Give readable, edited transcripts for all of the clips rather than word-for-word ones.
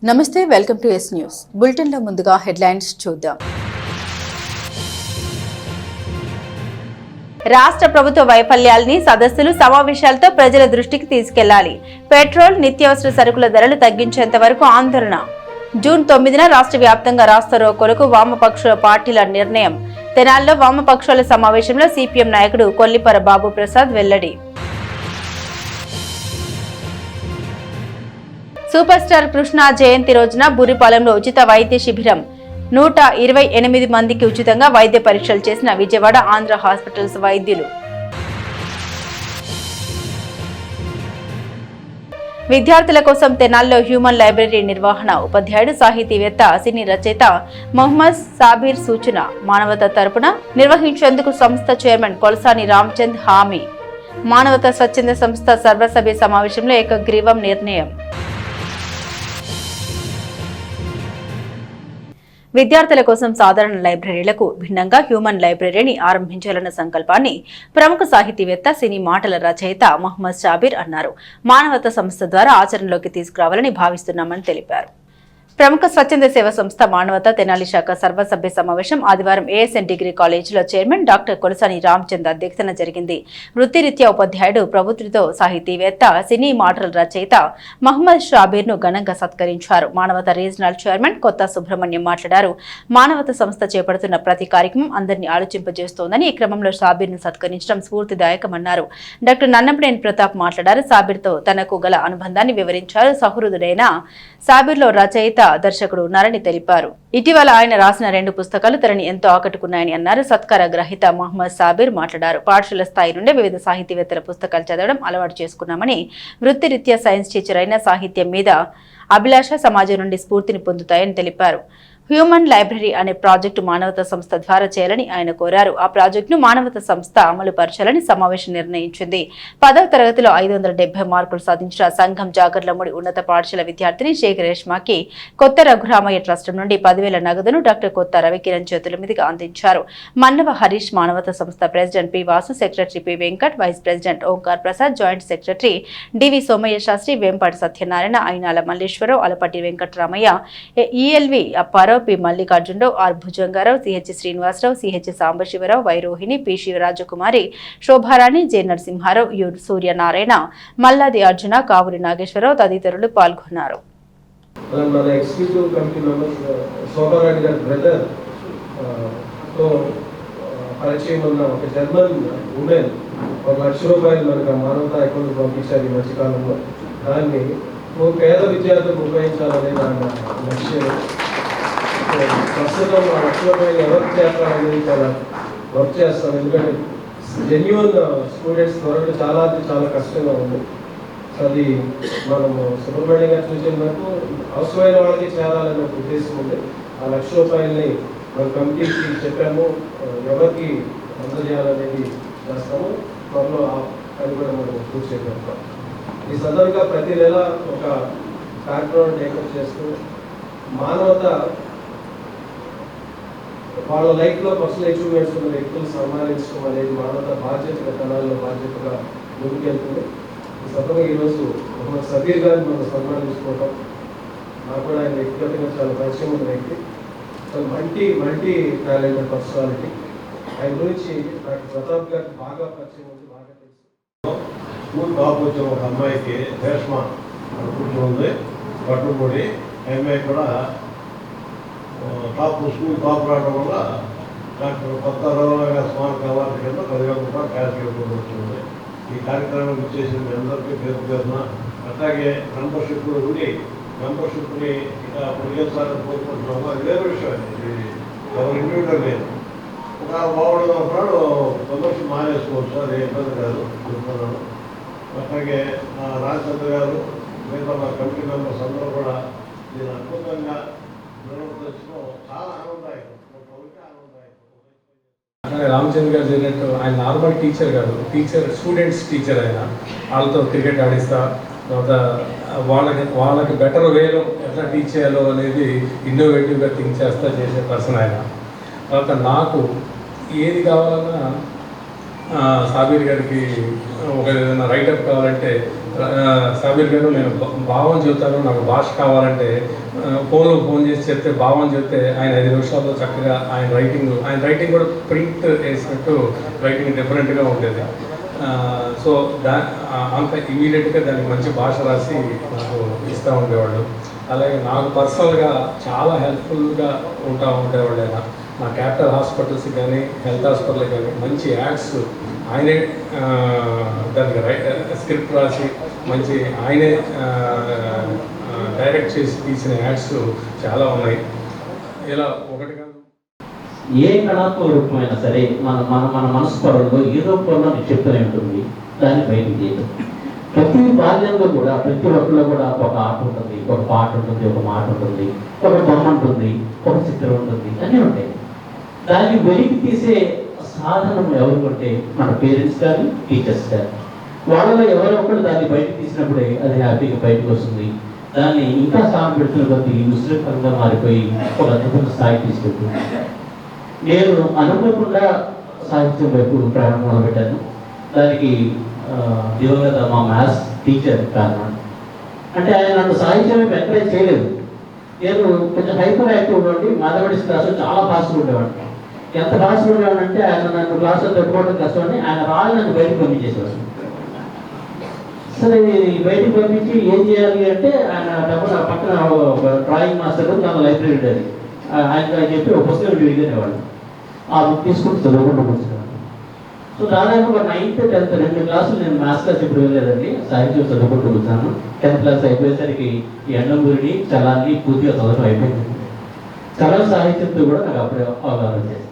నమస్తే, welcome to yes news bulletin లో ముందుగా హెడ్లైన్స్ చూద్దాం. రాష్ట్ర ప్రభుత్వ వైఫల్యాల్ని సదస్సులు సమావేశాలతో ప్రజల దృష్టికి తీసుకెళ్లాలి. పెట్రోల్, నిత్యావసర సరుకుల ధరలు తగ్గించేంత వరకు ఆందోళన. జూన్ 9న రాష్ట్ర వ్యాప్తంగా రాస్తారోకోలకు వామపక్ష పార్టీల నిర్ణయం. తెనాలిలో వామపక్షాల సమావేశంలో సిపిఎం నాయకుడు కొల్లిపర బాబు ప్రసాద్ వెల్లడి. సూపర్ స్టార్ కృష్ణ జయంతి రోజున బురిపాలెంలో ఉచిత వైద్య శిబిరం. 128 మందికి ఉచితంగా వైద్య పరీక్షలు చేసిన విజయవాడ ఆంధ్ర హాస్పిటల్స్ వైద్యులు. విద్యార్థుల కోసం తెనాల్లో హ్యూమన్ లైబ్రరీ నిర్వహణ. ఉపాధ్యాయుడు, సాహితీవేత్త, సినీ రచయిత మొహమ్మద్ సాబీర్ సూచన. మానవతా తరపున నిర్వహించేందుకు సంస్థ చైర్మన్ కొలసాని రామచంద్ హామీ. మానవతా స్వచ్ఛంద సంస్థ సర్వసభ్య సమావేశంలో ఏకగ్రీవం నిర్ణయం. విద్యార్థుల కోసం సాధారణ లైబ్రరీలకు భిన్నంగా హ్యూమన్ లైబ్రరీని ఆరంభించాలన్న సంకల్పాన్ని ప్రముఖ సాహితీవేత్త, సినీ మాటల రచయిత మొహమ్మద్ షాబీర్ అన్నారు. మానవతా సంస్థ ద్వారా ఆచరణలోకి తీసుకురావాలని భావిస్తున్నామని తెలిపారు. ప్రముఖ స్వచ్ఛంద సేవ సంస్థ మానవతా తెనాలి శాఖ సర్వసభ్య సమావేశం ఆదివారం ఏఎస్ఎన్ డిగ్రీ కాలేజీలో చైర్మన్ డాక్టర్ కొలసాని రామచంద్ అధ్యక్షతన జరిగింది. వృత్తిరీత్యా ఉపాధ్యాయుడు, ప్రభుత్వతో సాహితీవేత్త, సినీ మాటల రచయిత మహమ్మద్ షాబీర్ ను ఘనంగా సత్కరించారు. మానవతా రీజనల్ చైర్మన్ కొత్త సుబ్రహ్మణ్యం మాట్లాడారు. మానవతా సంస్థ చేపడుతున్న ప్రతి కార్యక్రమం అందరినీ ఆలోచింపజేస్తోందని, ఈ క్రమంలో షాబీర్ ను సత్కరించడం స్ఫూర్తిదాయకమన్నారు. డాక్టర్ నన్నపనేని ప్రతాప్ మాట్లాడారు. షాబీర్ తో తనకు గల అనుబంధాన్ని వివరించారు. సహృదుడైన షాబీర్లో రచయిత, దర్శకుడు ఉన్నారని తెలిపారు. ఇటీవల ఆయన రాసిన 2 పుస్తకాలు తనని ఎంతో ఆకట్టుకున్నాయని అన్నారు. సత్కార గ్రహీత మహమ్మద్ సాబీర్ మాట్లాడారు. పాఠశాల స్థాయి నుండే వివిధ సాహితీవేత్తల పుస్తకాలు చదవడం అలవాటు చేసుకున్నామని, వృత్తిరీత్యా సైన్స్ టీచర్ అయిన సాహిత్యం మీద అభిలాష సమాజం నుండి స్ఫూర్తిని పొందుతాయని తెలిపారు. హ్యూమన్ లైబ్రరీ అనే ప్రాజెక్టు మానవతా సంస్థ ద్వారా చేయాలని ఆయన కోరారు. ఆ ప్రాజెక్టును మానవతా సంస్థ అమలు పరచాలని సమావేశం నిర్ణయించింది. 10వ తరగతిలో 570 మార్కులు సాధించిన సంఘం జాగర్లమూడి ఉన్నత పాఠశాల విద్యార్థిని షేక్ రేష్మాకి కొత్త రఘురామయ్య ట్రస్ట్ నుండి 10,000 నగదును డాక్టర్ కొత్త రవికిరణ్ చేతుల మీదుగా అందించారు. మన్నవ హరీష్ మానవతా సంస్థ president P Vasu, secretary P Venkat, vice president Omkar Prasad, joint secretary D V Somayya Sastri, Vempati Satyanarayana, Ainala Malleswararao, Alapati Venkataramayya, E L V Apparao, P Mallikarjunarao, R Bhujangarao, C H Srinivasarao, C H Sambasivarao, Y Rohini, P Sivarajakumari, Sobharani, J Narasimharao, U Suryanarayana, Malladi Arjuna, Kavuri Nageswararao తదితరులు పాల్గొన్నారు. పేద విద్యార్థులకు ఉపయోగించాలనే లక్ష్యం. ప్రస్తుతం ఆ లక్ష్యంపై ఎవరు చేస్తారనేది చాలా వర్క్ చేస్తాం. ఎందుకంటే జెన్యున్ స్టూడెంట్స్ దొరకడం చాలా కష్టంగా ఉంది. అది మనము సుబ్రహ్మణ్యం గారు చూసిన వరకు అవసరమైన వాళ్ళకి చేరాలనే ఒక ఉద్దేశం ఉంది. ఆ ₹1,00,000 మన కమిటీకి చెప్పాము, ఎవరికి అందజేయాలనేది చేస్తాము. త్వరలో అది కూడా మనం పూర్తి చేయగలుగుతాం. ఈ సందర్భంగా ప్రతి నెల ఒక కార్యక్రమం టేకప్ చేస్తూ మానవత వాళ్ళ లైఫ్లో పర్సనల్ అచీవ్మెంట్స్ ఉన్న వ్యక్తులు సన్మానించడం అనేది మానవత బాధ్యతగా, తనాల్లో బాధ్యతగా ముందుకెళ్తుంది. ఈ సందర్భంగా ఈరోజు మొహమ్మద్ సబీర్ గారిని మనం సన్మానించుకోవటం, నాకు కూడా ఆయన వ్యక్తిగతంగా చాలా పరిచయం ఉన్న వ్యక్తి, చాలా మల్టీ టాలెంటెడ్ పర్సనాలిటీ. ఆయన గురించి డాక్టర్ ప్రతాప్ గారికి బాగా పరిచయం ఉంది, బాగా తెలుసు. స్కూల్ టాప్ వచ్చిన ఒక అమ్మాయికి రేష్మ కూర్చొని పట్టుబడి అమ్మాయి కూడా స్కూల్ టాప్ రావడం వల్ల డాక్టర్ కొత్త రఘురామయ్య స్మారక అవార్డు కింద 10,000 రూపాయలు క్యాష్ ఇవ్వడం వచ్చింది. ఈ కార్యక్రమం ఇచ్చేసిన మీ అందరికీ పేరు పేరున, అట్లాగే మెంబర్షిప్లు ఉండి మెంబర్షిప్ని ఇక పొడిగేసాలని కోరుకుంటున్నాము. అది వేరే విషయం, ఇది ఎవరు ఇండివిజువల్ లేదు. ఒక బాగుండదు అన్నాడు, మెంబర్షిప్ మానేసుకోవచ్చు, అది ఇబ్బంది కాదు చెప్తున్నాను. అట్లాగే రాజచంద్ర గారు, మిగతా మా కమిటీ మెంబర్స్ అందరూ కూడా దీని అద్భుతంగా నిర్వర్తించడం చాలా ఆనందదాయకం. అట్లాగే రామచంద్ర గారు జరిగినట్టు ఆయన నార్మల్ టీచర్ కాదు, స్టూడెంట్స్ టీచర్. ఆయన వాళ్ళతో క్రికెట్ ఆడిస్తా, తర్వాత వాళ్ళకి బెటర్ వేలో ఎట్లా టీచ్ చేయాలో అనేది ఇన్నోవేటివ్గా థింక్ చేసే పర్సన్ ఆయన. తర్వాత నాకు ఏది కావాలన్నా సాబీర్ గారికి ఒక ఏదైనా రైటప్ కావాలంటే సాబీర్ గారు నేను భావం చెబుతాను, నాకు భాష కావాలంటే ఫోన్ చేసి చెప్తే భావం చెప్తే ఆయన 5 నిమిషాల్లో చక్కగా ఆయన రైటింగ్ కూడా ప్రింట్ వేసినట్టు రైటింగ్ డిఫరెంట్గా ఉండేది. సో అంత ఇమీడియట్గా దానికి మంచి భాష రాసి నాకు ఇస్తూ ఉండేవాళ్ళు. అలాగే నాకు పర్సనల్గా చాలా హెల్ప్ఫుల్గా ఉండేవాళ్ళు ఆయన. నా క్యాపిటల్ హాస్పిటల్స్ కానీ హెల్త్ హాస్పిటల్ కానీ మంచి యాడ్స్ ఆయనే దానికి స్క్రిప్ట్ రాసి మంచి ఆయనే డైరెక్ట్ చేసి తీసిన యాడ్స్ చాలా ఉన్నాయి. ఇలా ఒకటి కాదు, ఏ కళాత్మక రూపమైనా సరే మన మన మన మనసు పరంలో ఏదో రూపంలో చెప్తూనే ఉంటుంది, దాన్ని బయటికి చేయడం. ప్రతి బాల్యంలో కూడా ప్రతి ఒక్కరిలో కూడా ఒక ఆట ఉంటుంది, ఒక పాట ఉంటుంది, ఒక మాట ఉంటుంది, ఒక బొమ్మ ఉంటుంది, ఒక చిత్రం ఉంటుంది, అన్నీ ఉంటాయి. దాన్ని వెలికి తీసే సాధనం ఎవరు అంటే మన పేరెంట్స్ కానీ టీచర్స్ కానీ. వాళ్ళలో ఎవరో ఒకరు దాన్ని బయటకు తీసినప్పుడే అది హ్యాపీగా బయటకు వస్తుంది. దాన్ని ఇంకా సాగు పెడుతున్న కొద్ది విస్తృతంగా మారిపోయి ఒక అద్భుతమైన స్థాయి తీసుకెళ్తుంది. నేను అనుకోకుండా సాహిత్యం వైపు ప్రయాణం మొదలుపెట్టాను. దానికి దివంగత మా మ్యాథ్స్ టీచర్ కారణం. అంటే ఆయన నన్ను సాహిత్యం వైపు ఎంకరేజ్ చేయలేదు. నేను కొంచెం హైపర్ యాక్టివ్ ఉండి మ్యాథమెటిక్స్ క్లాసులో చాలా ఫాస్ట్గా ఉండేవాడిని. ఎంత ఫాస్ట్గా ఉండేవాడంటే ఆయన నన్ను క్లాసులో తట్టుకోవడం కష్టమని ఆయన నన్ను బయటకు పంపించేసేవాడు. సరే బయటకు పంపించి ఏం చేయాలి అంటే ఆయన డబ్బున పక్కన డ్రాయింగ్ మాస్టర్ తన లైబ్రరీ ఉండేది. ఆయన చెప్పి ఒక పుస్తకం విడిగనేవాడు. ఆ బుక్ తీసుకుని చదువుకుంటూ కూర్చున్నాను. సో దాదాపు ఒక 9th 10th 2 క్లాసులు నేను మ్యాథ్స్ క్లాస్ ఇప్పుడు వెళ్ళలేదండి, సాహిత్యం చదువుకుంటూ కూర్చున్నాను. 10th క్లాస్ అయిపోయేసరికి ఈ ఎండమూరిని చలాన్ని పూర్తిగా చదవడం అయిపోయింది. చలం సాహిత్యంతో కూడా నాకు అప్పుడే అవగాహన చేసింది.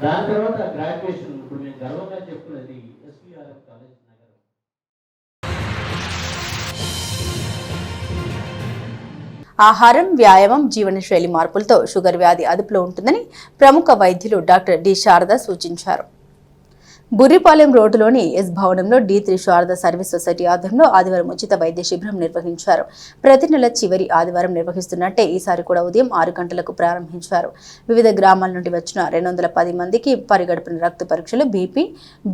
దాని తర్వాత గ్రాడ్యుయేషన్ ఇప్పుడు నేను గర్వంగా చెప్పుకునేది ఎస్పీఆర్ఎఫ్ కాలేజ్ నగరం. ఆహారం, వ్యాయామం, జీవనశైలి మార్పులతో షుగర్ వ్యాధి అదుపులో ఉంటుందని ప్రముఖ వైద్యులు డాక్టర్ డి శారద సూచించారు. బుర్రిపాలెం రోడ్డులోని ఎస్ భవనంలో D3 శారద సర్వీస్ సొసైటీ ఆధ్వర్యంలో ఆదివారం ఉచిత వైద్య శిబిరం నిర్వహించారు. ప్రతి నెల చివరి ఆదివారం నిర్వహిస్తున్నట్టే ఈసారి కూడా ఉదయం 6 గంటలకు ప్రారంభించారు. వివిధ గ్రామాల నుండి వచ్చిన 210 మందికి పరిగడుపున రక్త పరీక్షలు, బీపీ,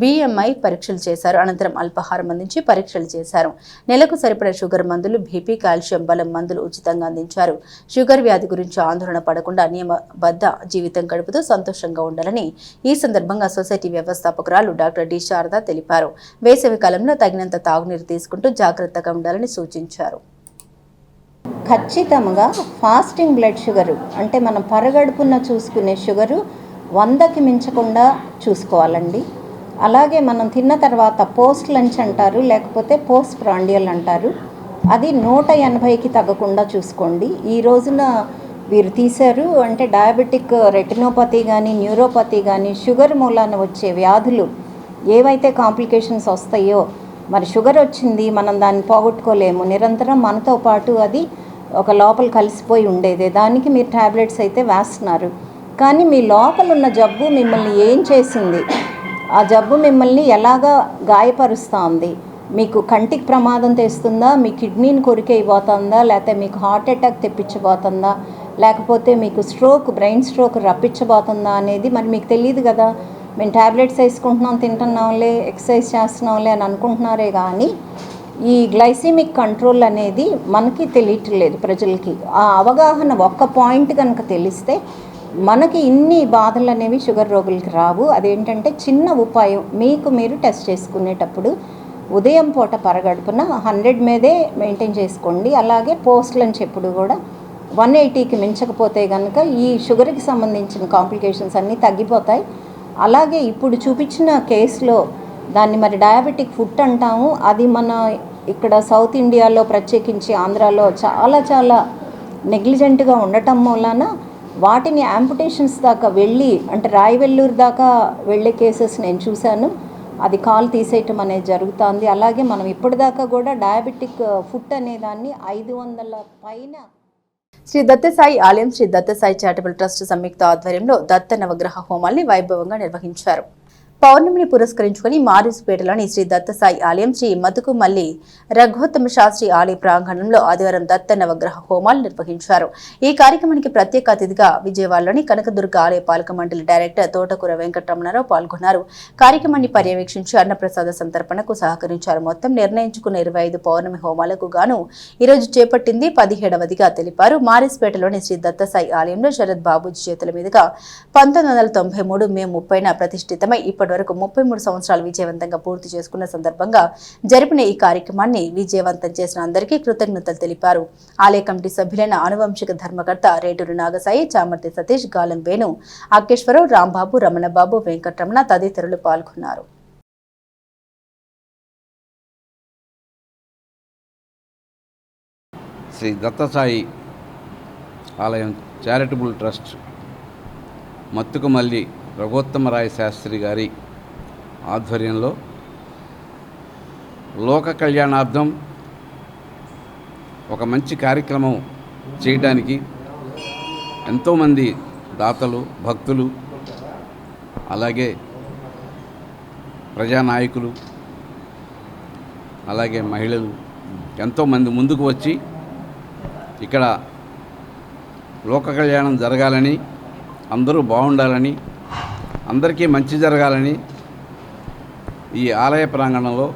BMI పరీక్షలు చేశారు. అనంతరం అల్పాహారం అందించి పరీక్షలు చేశారు. నెలకు సరిపడ షుగర్ మందులు, బీపీ, కాల్షియం, బలం మందులు ఉచితంగా అందించారు. షుగర్ వ్యాధి గురించి ఆందోళన పడకుండా నియమబద్ధ జీవితం గడుపుతూ సంతోషంగా ఉండాలని ఈ సందర్భంగా సొసైటీ వ్యవస్థాపకురాలు డాక్టర్ డి శారద తెలిపారు. వేసవి కాలంలో తగినంత తాగునీరు తీసుకుంటూ జాగ్రత్తగా ఉండాలని సూచించారు. ఖచ్చితంగా ఫాస్టింగ్ బ్లడ్ షుగరు అంటే మనం పరగడుపున చూసుకునే షుగరు 100కి మించకుండా చూసుకోవాలండి. అలాగే మనం తిన్న తర్వాత పోస్ట్ లంచ్ అంటారు, లేకపోతే పోస్ట్ ప్రాండియల్ అంటారు, అది 180కి తగ్గకుండా చూసుకోండి. ఈ రోజున వీరు తీశారు అంటే డయాబెటిక్ రెటినోపతి కానీ న్యూరోపతి కానీ షుగర్ మూలాన వచ్చే వ్యాధులు ఏవైతే కాంప్లికేషన్స్ వస్తాయో, మరి షుగర్ వచ్చింది మనం దాన్ని పోగొట్టుకోలేము, నిరంతరం మనతో పాటు అది ఒక లోపల కలిసిపోయి ఉండేదే. దానికి మీరు ట్యాబ్లెట్స్ అయితే వేస్తున్నారు, కానీ మీ లోపల ఉన్న జబ్బు మిమ్మల్ని ఏం చేసింది, ఆ జబ్బు మిమ్మల్ని ఎలాగా గాయపరుస్తుంది, మీకు కంటికి ప్రమాదం తెస్తుందా, మీ కిడ్నీని కొరికైపోతుందా, లేకపోతే మీకు హార్ట్ అటాక్ తెప్పించబోతుందా, లేకపోతే మీకు స్ట్రోక్, బ్రెయిన్ స్ట్రోక్ రప్పించబోతుందా అనేది మరి మీకు తెలియదు కదా. మేము ట్యాబ్లెట్స్ వేసుకుంటున్నాం, తింటున్నాంలే, ఎక్సర్సైజ్ చేస్తున్నాంలే అని అనుకుంటున్నారే కానీ ఈ గ్లైసిమిక్ కంట్రోల్ అనేది మనకి తెలియట్లేదు ప్రజలకి. ఆ అవగాహన ఒక్క పాయింట్ కనుక తెలిస్తే మనకి ఇన్ని బాధలు అనేవి షుగర్ రోగులకి రావు. అదేంటంటే చిన్న ఉపాయం, మీకు మీరు టెస్ట్ చేసుకునేటప్పుడు ఉదయం పూట పరగడుపున 100 మీదే మెయింటైన్ చేసుకోండి. అలాగే పోస్ట్ లంచ్ ఎప్పుడు కూడా 180కి మించకపోతే కనుక ఈ షుగర్కి సంబంధించిన కాంప్లికేషన్స్ అన్నీ తగ్గిపోతాయి. అలాగే ఇప్పుడు చూపించిన కేసులో దాన్ని మరి డయాబెటిక్ ఫుట్ అంటాము, అది మన ఇక్కడ సౌత్ ఇండియాలో ప్రత్యేకించి ఆంధ్రాలో చాలా నెగ్లిజెంట్గా ఉండటం మూలాన వాటిని యాంపుటేషన్స్ దాకా వెళ్ళి అంటే రాయవెల్లూరు దాకా వెళ్ళే కేసెస్ నేను చూశాను. అది కాలు తీసేయటం అనేది జరుగుతుంది. అలాగే మనం ఇప్పటిదాకా కూడా డయాబెటిక్ ఫుట్ అనేదాన్ని 500 పైన. శ్రీ దత్తసాయి ఆలయం, శ్రీ దత్తసాయి చారిటబుల్ ట్రస్ట్ సంయుక్త ఆధ్వర్యంలో దత్త నవగ్రహ హోమాల్ని వైభవంగా నిర్వహించారు. పౌర్ణమిని పురస్కరించుకుని మారిస్పేటలోని శ్రీ దత్తసాయి ఆలయం శ్రీ మతుకుమల్లి రఘుత్తమ శాస్త్రి ఆలయ ప్రాంగణంలో ఆదివారం దత్త నవగ్రహ హోమాలు నిర్వహించారు. ఈ కార్యక్రమానికి ప్రత్యేక అతిథిగా విజయవాడలోని కనకదుర్గ ఆలయ పాలక మండలి డైరెక్టర్ తోటకూర వెంకటరమణారావు పాల్గొన్నారు. కార్యక్రమాన్ని పర్యవేక్షించి అన్నప్రసాద సంతర్పణకు సహకరించారు. మొత్తం నిర్ణయించుకున్న 25 పౌర్ణమి హోమాలకు గాను ఈరోజు చేపట్టింది 17వదిగా తెలిపారు. మారిస్పేటలోని శ్రీ దత్తసాయి ఆలయంలో శరత్ బాబూజీ చేతుల మీదుగా 1993 మే 30న ప్రతిష్ఠితమై ఇప్పటివరకు 33 సంవత్సరాలు విజయవంతంగా పూర్తి చేసుకున్న సందర్భంగా జరిపిన ఈ కార్యక్రమాన్ని విజయవంతం చేసిన అందరికీ కృతజ్ఞతలు తెలిపారు. ఆలయ కమిటీ సభ్యులైన ఆనువంశిక ధర్మకర్త రేటూరు నాగసాయి, చామర్తి సతీష్, గాలం వేణు, అక్కేశ్వరరావు, రాంబాబు, రమణబాబు, వెంకటరమణ తదితరులు పాల్గొన్నారు. శ్రీ దత్తసాయి ఆలయం చారిటబుల్ ట్రస్ట్ మత్తుకుమల్లి రఘుత్తమరాయ శాస్త్రి గారి ఆధ్వర్యంలో లోక కళ్యాణార్థం ఒక మంచి కార్యక్రమం చేయడానికి ఎంతోమంది దాతలు, భక్తులు, అలాగే ప్రజానాయకులు, అలాగే మహిళలు ఎంతోమంది ముందుకు వచ్చి ఇక్కడ లోక కళ్యాణం జరగాలని, అందరూ బాగుండాలని, అందరికీ మంచి జరగాలని ఈ ఆలయ ప్రాంగణంలో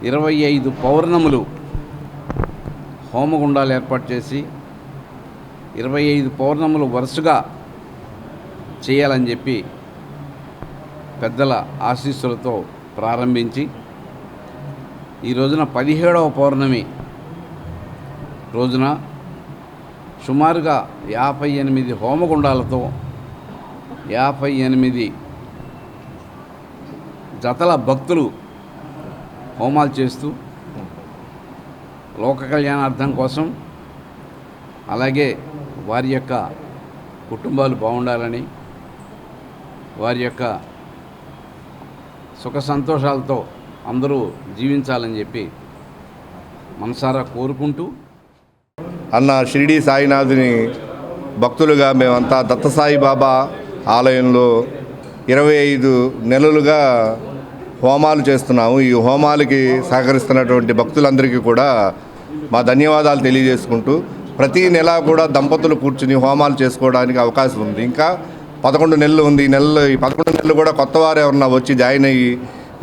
25 పౌర్ణములు హోమగుండాలు ఏర్పాటు చేసి 25 పౌర్ణములు వరుసగా చేయాలని చెప్పి పెద్దల ఆశీస్సులతో ప్రారంభించి ఈ రోజున 17వ పౌర్ణమి రోజున సుమారుగా 58 హోమగుండాలతో 58 జతల భక్తులు హోమాలు చేస్తూ లోక కళ్యాణార్థం కోసం, అలాగే వారి యొక్క కుటుంబాలు బాగుండాలని, వారి యొక్క సుఖ సంతోషాలతో అందరూ జీవించాలని చెప్పి మనసారా కోరుకుంటూ, అన్న షిరిడి సాయినాథుని భక్తులుగా మేమంతా దత్తసాయి బాబా ఆలయంలో 25 నెలలుగా హోమాలు చేస్తున్నాము. ఈ హోమాలకి సహకరిస్తున్నటువంటి భక్తులందరికీ కూడా మా ధన్యవాదాలు తెలియజేసుకుంటూ, ప్రతి నెల కూడా దంపతులు కూర్చుని హోమాలు చేసుకోవడానికి అవకాశం ఉంది. ఇంకా 11 నెలలు ఉంది. ఈ 11 నెలలు కూడా కొత్త వారు ఎవరన్నా వచ్చి జాయిన్ అయ్యి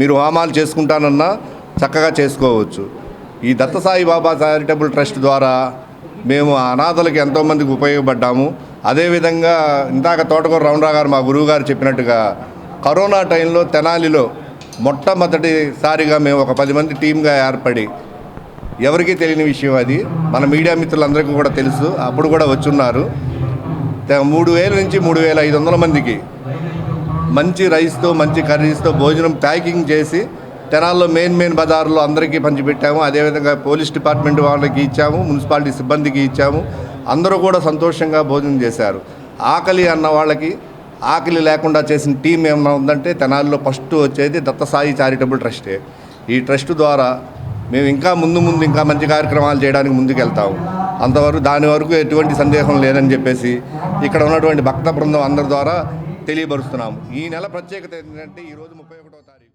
మీరు హోమాలు చేసుకుంటానన్నా చక్కగా చేసుకోవచ్చు. ఈ దత్తసాయి బాబా చారిటబుల్ ట్రస్ట్ ద్వారా మేము అనాథలకి ఎంతోమందికి ఉపయోగపడ్డాము. అదేవిధంగా ఇందాక తోటకూర రమణరావు గారు, మా గురువు గారు చెప్పినట్టుగా కరోనా టైంలో తెనాలిలో మొట్టమొదటిసారిగా మేము ఒక 10 మంది టీమ్గా ఏర్పడి, ఎవరికీ తెలియని విషయం అది, మన మీడియా మిత్రులందరికీ కూడా తెలుసు, అప్పుడు కూడా వచ్చున్నారు, 3000 నుంచి 3500 మందికి మంచి రైస్తో, మంచి కర్రీస్తో భోజనం ప్యాకింగ్ చేసి తెనాల్లో మెయిన్ బజార్లో అందరికీ పంచిపెట్టాము. అదేవిధంగా పోలీస్ డిపార్ట్మెంట్ వాళ్ళకి ఇచ్చాము, మున్సిపాలిటీ సిబ్బందికి ఇచ్చాము. అందరూ కూడా సంతోషంగా భోజనం చేశారు. ఆకలి అన్న వాళ్ళకి ఆకలి లేకుండా చేసిన టీం ఏమన్నా ఉందంటే తెనాల్లో ఫస్ట్ వచ్చేది దత్తసాయి చారిటబుల్ ట్రస్టే. ఈ ట్రస్ట్ ద్వారా మేము ఇంకా ముందు ఇంకా మంచి కార్యక్రమాలు చేయడానికి ముందుకెళ్తాము. అంతవరకు దాని వరకు ఎటువంటి సందేహం లేదని చెప్పేసి ఇక్కడ ఉన్నటువంటి భక్త బృందం అందరి ద్వారా తెలియపరుస్తున్నాము. ఈ నెల ప్రత్యేకత ఏంటంటే ఈరోజు 31వ తారీఖు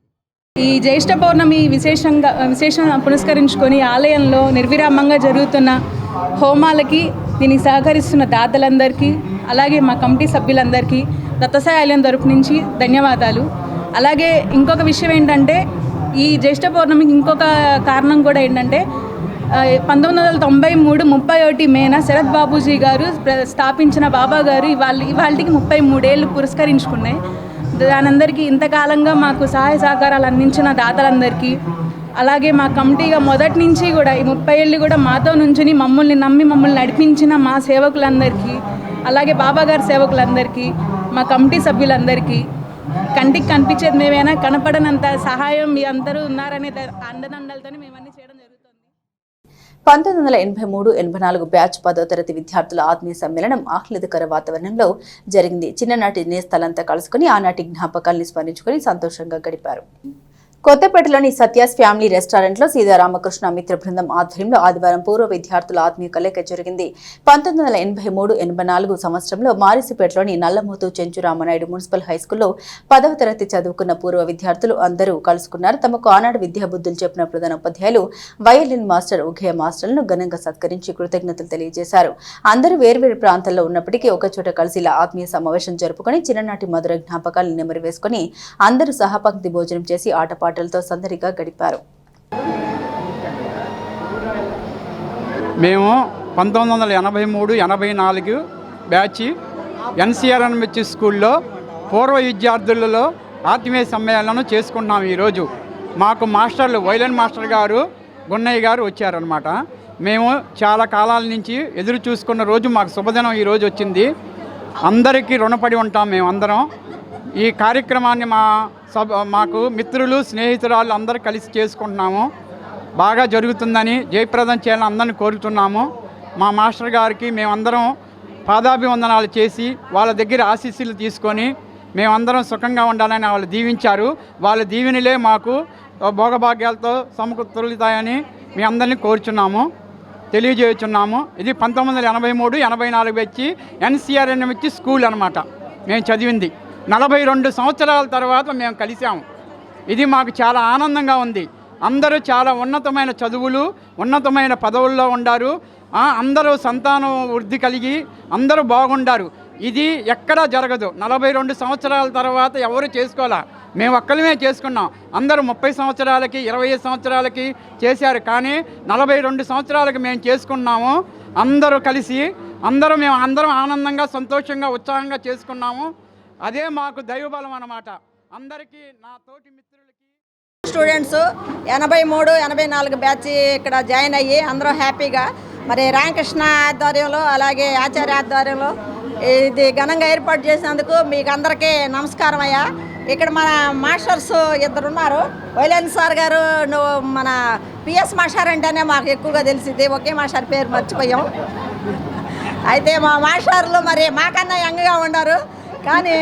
ఈ జ్యేష్ఠ పౌర్ణమి విశేషం పురస్కరించుకొని ఆలయంలో నిర్విరామంగా జరుగుతున్న హోమాలకి దీనికి సహకరిస్తున్న దాతలందరికీ, అలాగే మా కమిటీ సభ్యులందరికీ దత్తసాయి ఆలయం తరపు నుంచి ధన్యవాదాలు. అలాగే ఇంకొక విషయం ఏంటంటే, ఈ జ్యేష్ఠ పౌర్ణమికి ఇంకొక కారణం కూడా ఏంటంటే, 1993 31 మేన శరత్ బాబూజీ గారు స్థాపించిన బాబా గారు ఇవాళకి 33 ఏళ్ళు పురస్కరించుకున్నాయి. దానందరికీ ఇంతకాలంగా మాకు సహాయ సహకారాలు అందించిన దాతలందరికీ, అలాగే మా కమిటీగా మొదటి నుంచి కూడా ఈ 30 ఏళ్ళు కూడా మాతో నుంచుని మమ్మల్ని నమ్మి మమ్మల్ని నడిపించిన మా సేవకులందరికీ, అలాగే బాబాగారి సేవకులందరికీ, మా కమిటీ సభ్యులందరికీ, కంటికి కనిపించేది మేమైనా కనపడనంత సహాయం మీ అందరూ ఉన్నారనే అండదండలతో మేమన్నీ చేయడం జరుగుతుంది. 1983-84 బ్యాచ్ 10వ తరగతి విద్యార్థుల ఆత్మీయ సమ్మేళనం ఆహ్లాదకర వాతావరణంలో జరిగింది. చిన్ననాటి నేస్తలంతా కలుసుకుని ఆనాటి జ్ఞాపకాల్ని స్మరించుకుని సంతోషంగా గడిపారు. కొత్తపేటలోని సత్యాస్ ఫ్యామిలీ రెస్టారెంట్లో సీతారామకృష్ణ మిత్ర బృందం ఆధ్వర్యంలో ఆదివారం పూర్వ విద్యార్థుల ఆత్మీయ కలయిక జరిగింది. 1983-84 సంవత్సరంలో మారిసిపేటలోని నల్లమోతు చెంచురామనాయుడు మున్సిపల్ హైస్కూల్లో 10వ తరగతి చదువుకున్న పూర్వ విద్యార్థులు అందరూ కలుసుకున్నారు. తమకు ఆనాడు విద్యాబుద్ధులు చెప్పిన ప్రధాన ఉపాధ్యాయులు వయలిన్ మాస్టర్ ఉఘయ మాస్టర్లను ఘనంగా సత్కరించి కృతజ్ఞతలు తెలియజేశారు. అందరూ వేర్వేరు ప్రాంతాల్లో ఉన్నప్పటికీ ఒకచోట కలిసి ఇలా ఆత్మీయ సమావేశం జరుపుకొని చిన్ననాటి మధుర జ్ఞాపకాలను నెమరు వేసుకుని అందరూ సహపంక్తి భోజనం చేసి ఆటపాటలతో సందడిగా గడిపారు. మేము 1983-84 బ్యాచ్ NCRNMH స్కూల్లో పూర్వ విద్యార్థులలో ఆత్మీయ సమ్మేళనం చేసుకున్నాం. ఈరోజు మాకు మాస్టర్లు వైలెన్ మాస్టర్ గారు గున్నయ్య గారు వచ్చారనమాట. మేము చాలా కాలాల నుంచి ఎదురు చూసుకున్న రోజు మాకు శుభదినం ఈరోజు వచ్చింది. అందరికీ రుణపడి ఉంటాం మేమందరం. ఈ కార్యక్రమాన్ని మాకు మిత్రులు స్నేహితురాళ్ళు అందరూ కలిసి చేసుకుంటున్నాము. బాగా జరుగుతుందని జయప్రదం చేయాలని అందరిని కోరుతున్నాము. మా మాస్టర్ గారికి మేమందరం పాదాభివందనాలు చేసి వాళ్ళ దగ్గర ఆశీస్సులు తీసుకొని మేమందరం సుఖంగా ఉండాలని వాళ్ళు దీవించారు. వాళ్ళ దీవెనలే మాకు భోగభాగ్యాలతో సమకూరుతాయని మీ అందరినీ కోరుచున్నాము, తెలియజేస్తున్నాము. ఇది 1983-84 వచ్చి NCRNMH స్కూల్ అనమాట. మేము చదివింది 42 సంవత్సరాల తర్వాత మేము కలిసాము. ఇది మాకు చాలా ఆనందంగా ఉంది. అందరూ చాలా ఉన్నతమైన చదువులు, ఉన్నతమైన పదవుల్లో ఉండారు. అందరూ సంతానం వృద్ధి కలిగి అందరూ బాగుండారు. ఇది ఎక్కడా జరగదు. 42 సంవత్సరాల తర్వాత ఎవరు చేసుకోవాలా, మేము ఒక్కలమే చేసుకున్నాం. అందరూ 30 సంవత్సరాలకి 25 సంవత్సరాలకి చేశారు, కానీ 42 సంవత్సరాలకి మేము చేసుకున్నాము. అందరూ కలిసి మేము అందరం ఆనందంగా సంతోషంగా ఉత్సాహంగా చేసుకున్నాము. అదే మాకు దైవబలం అన్నమాట. అందరికీ నా తోటి మిత్రులకి స్టూడెంట్స్ 83-84 బ్యాచ్ ఇక్కడ జాయిన్ అయ్యి అందరూ హ్యాపీగా మరి రామకృష్ణ ఆధ్వర్యంలో అలాగే ఆచార్య ఆధ్వర్యంలో ఇది ఘనంగా ఏర్పాటు చేసినందుకు మీకు అందరికీ నమస్కారం అయ్యా. ఇక్కడ మన మాస్టర్స్ ఇద్దరు ఉన్నారు. వైలెన్ సార్ గారు, మన PS మాస్టర్ అంటేనే మాకు ఎక్కువగా తెలిసింది, ఒకే మాస్టర్ పేరు మర్చిపోయాం. అయితే మా మాస్టర్లు మరి మాకన్నా యంగ్గా ఉన్నారు, కానీ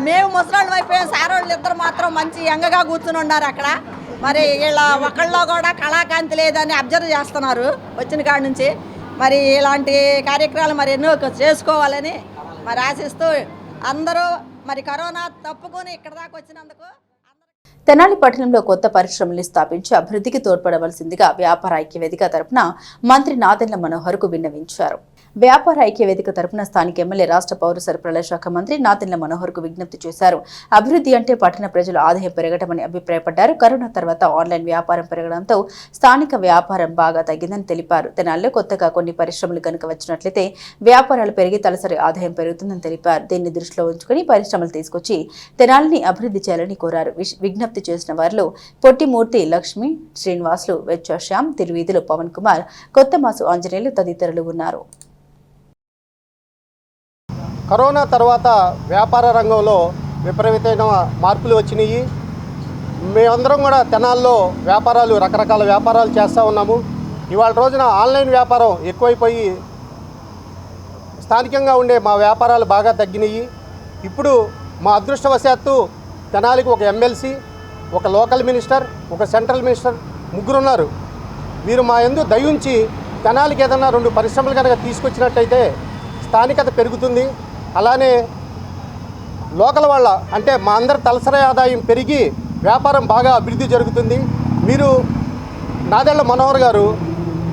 మేము ముసలాళ్ళు అయిపోయాం. సార్ వాళ్ళు ఇద్దరు మాత్రం మంచి యంగగా కూర్చుని ఉన్నారు అక్కడ. మరి వీళ్ళ ఒకళ్ళలో కూడా కళాకాంతి లేదని అబ్జర్వ్ చేస్తున్నారు వచ్చిన కాడి నుంచి. మరి ఇలాంటి కార్యక్రమాలు మరి ఎన్నో చేసుకోవాలని మరి ఆశిస్తూ అందరూ మరి కరోనా తప్పుకొని ఇక్కడ దాకా వచ్చినందుకు తెనాలి పట్టణంలో కొత్త పరిశ్రమలు స్థాపించి అభివృద్ధికి తోడ్పడవలసిందిగా వ్యాపార ఐక్యవేదిక తరపున మంత్రి నాదెండ్ల మనోహర్కు విన్నవించారు. వ్యాపార ఐక్యవేదిక తరపున స్థానిక ఎమ్మెల్యే రాష్ట్ర పౌర సరఫరాల శాఖ మంత్రి నాదెండ్ల మనోహర్కు విజ్ఞప్తి చేశారు. అభివృద్ధి అంటే పట్టణ ప్రజల ఆదాయం పెరగటమని అభిప్రాయపడ్డారు. కరోనా తర్వాత ఆన్లైన్ వ్యాపారం పెరగడంతో స్థానిక వ్యాపారం బాగా తగ్గిందని తెలిపారు. తెనాలిలో కొత్తగా కొన్ని పరిశ్రమలు కనుక వచ్చినట్లయితే వ్యాపారాలు పెరిగి తలసరి ఆదాయం పెరుగుతుందని తెలిపారు. దీన్ని దృష్టిలో ఉంచుకుని పరిశ్రమలు తీసుకొచ్చి తెనాలిని అభివృద్ధి చేయాలని కోరారు. విజ్ఞప్తి చేసిన వారిలో పొట్టిమూర్తి, లక్ష్మి, శ్రీనివాసులు, వెచ్చశ్యామ్, తిరువీధులు పవన్ కుమార్, కొత్తమాసు ఆంజనేయులు తదితరులు ఉన్నారు. కరోనా తర్వాత వ్యాపార రంగంలో విపరీతమైన మార్పులు వచ్చినాయి. మేమందరం కూడా తెనాల్లో రకరకాల వ్యాపారాలు చేస్తూ ఉన్నాము. ఇవాళ రోజున ఆన్లైన్ వ్యాపారం ఎక్కువైపోయి స్థానికంగా ఉండే మా వ్యాపారాలు బాగా తగ్గినాయి. ఇప్పుడు మా అదృష్టవశాత్తు తెనాలికి ఒక ఎమ్మెల్సీ, ఒక లోకల్ మినిస్టర్, ఒక సెంట్రల్ మినిస్టర్ ముగ్గురున్నారు. వీరు మా యందు దయించి తెనాలికి ఏదన్నా 2 పరిశ్రమలు కనుక తీసుకొచ్చినట్టయితే స్థానికత పెరుగుతుంది. అలానే లోకల్ వాళ్ళ అంటే మా అందరి తలసరి ఆదాయం పెరిగి వ్యాపారం బాగా అభివృద్ధి జరుగుతుంది. మీరు నాదెండ్ల మనోహర్ గారు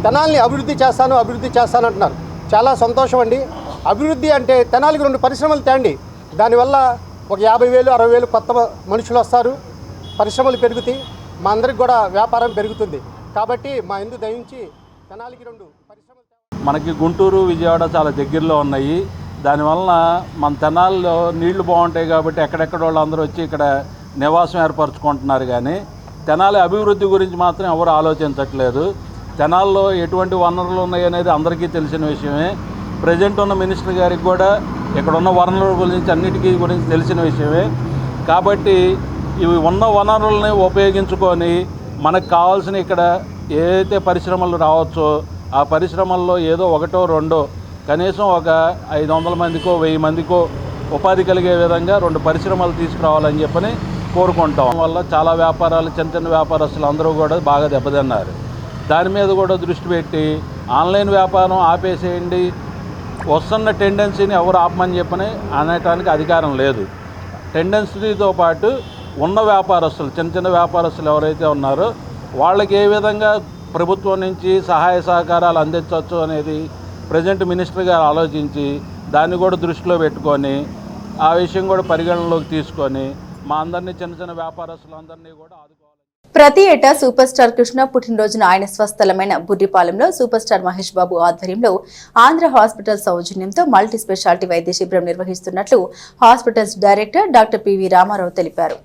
తెనాలిని అభివృద్ధి చేస్తాను అంటున్నారు. చాలా సంతోషం అండి. అభివృద్ధి అంటే తెనాలికి 2 పరిశ్రమలు తేండి, దానివల్ల ఒక 50,000, 60,000 కొత్త మనుషులు వస్తారు, పరిశ్రమలు పెరుగుతాయి, మా అందరికి కూడా వ్యాపారం పెరుగుతుంది. కాబట్టి మా యందు దయించి తెనాలికి 2 పరిశ్రమలు. మనకి గుంటూరు, విజయవాడ చాలా దగ్గరలో ఉన్నాయి. దానివలన మన తెనాల్లో నీళ్లు బాగుంటాయి కాబట్టి ఎక్కడెక్కడ వాళ్ళు అందరూ వచ్చి ఇక్కడ నివాసం ఏర్పరచుకుంటున్నారు. కానీ తెనాలి అభివృద్ధి గురించి మాత్రం ఎవరు ఆలోచించట్లేదు. తెనాల్లో ఎటువంటి వనరులు ఉన్నాయి అనేది అందరికీ తెలిసిన విషయమే. ప్రజెంట్ ఉన్న మినిస్టర్ గారికి కూడా ఇక్కడ ఉన్న వనరుల గురించి అన్నిటికీ గురించి తెలిసిన విషయమే. కాబట్టి ఇవి ఉన్న వనరులని ఉపయోగించుకొని మనకు కావాల్సిన ఇక్కడ ఏదైతే పరిశ్రమలు రావచ్చో ఆ పరిశ్రమల్లో ఏదో 1, 2 కనీసం ఒక 500 మందికో 1000 మందికో ఉపాధి కలిగే విధంగా 2 పరిశ్రమలు తీసుకురావాలని చెప్పని కోరుకుంటాం. వల్ల చాలా వ్యాపారాలు చిన్న చిన్న వ్యాపారస్తులు అందరూ కూడా బాగా దెబ్బతిన్నారు. దాని మీద కూడా దృష్టి పెట్టి ఆన్లైన్ వ్యాపారం ఆపేసేయండి, వస్తున్న టెండెన్సీని ఎవరు ఆపమని చెప్పని అనటానికి అధికారం లేదు. టెండెన్సీతో పాటు ఉన్న వ్యాపారస్తులు చిన్న చిన్న వ్యాపారస్తులు ఎవరైతే ఉన్నారో వాళ్ళకి ఏ విధంగా ప్రభుత్వం నుంచి సహాయ సహకారాలు అందించవచ్చు అనేది ప్రజెంట్ మినిస్టర్ గారు ఆలోచించి దాన్ని కూడా దృష్టిలో పెట్టుకొని ఆ విషయం కూడా పరిగణనలోకి తీసుకొని మా అందరినీ చిన్న చిన్న వ్యాపారస్తులందరినీ కూడా ఆదుకోవాలి. ప్రతి ఏటా సూపర్ స్టార్ కృష్ణ పుట్టినరోజున ఆయన స్వస్థలమైన బుర్రిపాలెంలో సూపర్ స్టార్ మహేష్ బాబు ఆధ్వర్యంలో ఆంధ్ర హాస్పిటల్ సౌజన్యంతో మల్టీ స్పెషాలిటీ వైద్య శిబిరం నిర్వహిస్తున్నట్లు hospitals director doctor P V Ramarao తెలిపారు.